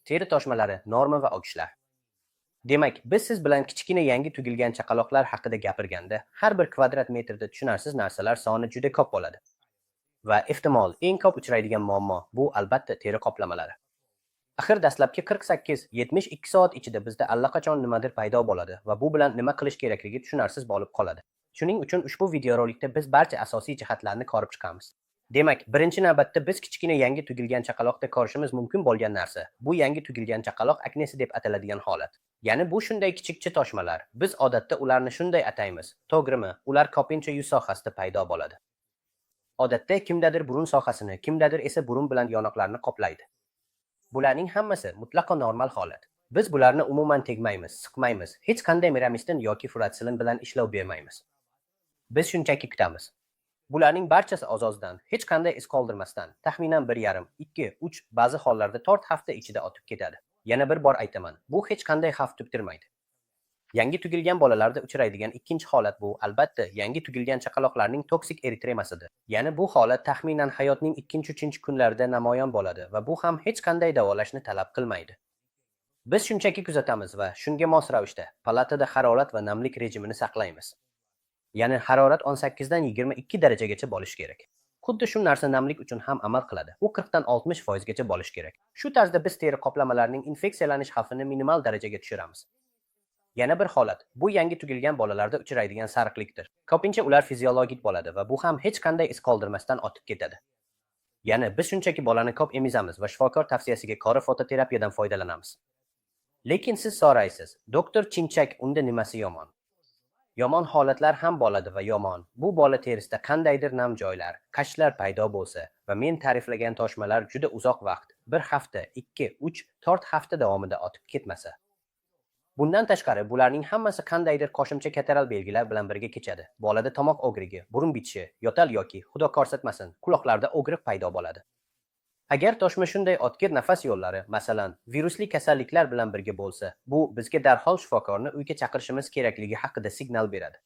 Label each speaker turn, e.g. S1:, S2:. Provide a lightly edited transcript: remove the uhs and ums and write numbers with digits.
S1: Teri toshmalari, norma va ogishlar. Demak, biz siz bilan kichkina yangi tugilgan chaqaloqlar haqida gapirganda, har bir kvadrat metrda tushunarsiz narsalar soni juda ko'p bo'ladi. Va ehtimol eng ko'p uchraydigan muammo bu albatta teri qoplamalari. Axir dastlabki 48-72 soat ichida bizda allaqachon nimadir paydo bo'ladi va bu bilan nima qilish kerakligi tushunarsiz bo'lib qoladi. Shuning uchun ushbu videorolikda biz barcha asosiy jihatlarni ko'rib chiqamiz. Demak, birinchi navbatda biz kichkina yangi tugilgan chaqaloqda ko'rishimiz mumkin bo'lgan narsa bu yangi tugilgan chaqaloq aknesi deb ataladigan holat. Ya'ni bu shunday kichikcha toshmalar. Biz odatda ularni shunday ataymiz. To'g'rimi? Ular ko'pincha yuz sohasida paydo bo'ladi. Odatda kimdadir burun sohasini, kimdadir esa burun bilan yonoqlarni qoplaydi. Bularning hammasi mutlaqo normal holat. Biz bularni umuman tegmaymiz, siqmaymiz, hech qanday miramistin yoki furatsilin bilan ishlov bermaymiz. Biz shunchaki kutamiz. Bularning barchasi oz-ozdan, hech qanday iz qoldirmasdan, taxminan 1,5, 2, 3, ba'zi hollarda 4 hafta ichida o'tib ketadi. Yana bir bor aytaman, bu hech qanday xavf tug'dirmaydi. Yangi tugilgan bolalarda uchraydigan ikkinchi holat bu albatta yangi tugilgan chaqaloqlarning toksik eritremasidir. Ya'ni bu holat taxminan hayotning 2-3 kunlarida namoyon bo'ladi va bu ham hech qanday davolashni talab qilmaydi. Biz shunchaki kuzatamiz va shunga mos ravishda palatada harorat va namlik rejimini saqlaymiz. Ya'ni harorat 18 dan 22 darajagacha bo'lishi kerak. Xuddi shu narsa namlik uchun ham amal qiladi. U 40 dan 60% gacha bo'lishi kerak. Shu tarzda biz teri qoplamalarning infeksiyalanish xavfini minimal darajaga tushiramiz. Yana bir holat, bu yangi tugilgan bolalarda uchraydigan sariqlikdir. Ko'pincha ular fiziologik bo'ladi va bu ham hech qanday iz qoldirmasdan o'tib ketadi. Ya'ni biz shunchaki bolani ko'p emizamiz va shifokor tavsiyasiga ko'ra fototerapiyadan foydalanamiz. Lekin siz so'raysiz, doktor Chinchak, unda nimasi yomon? Yomon holatlar ham bo'ladi va yomon. Bu bola terisida qandaydir nam joylar, qashlar paydo bo'lsa va men ta'riflagan toshmalar juda uzoq vaqt, 1 hafta, 2, 3, 4 hafta davomida o'tib ketmasa. Bundan tashqari, bularning hammasi qandaydir qo'shimcha kateral belgilar bilan birga kechadi. Bolada tomoq o'g'rigi, burun bitishi, yo'tal yoki xudo ko'rsatmasin, quloqlarda o'g'riq paydo bo'ladi. Agar toshma shunday o'tkir nafas yo'llari, masalan, virusli kasalliklar bilan birga bo'lsa, bu bizga darhol shifokorni uyga chaqirishimiz kerakligi haqida signal beradi.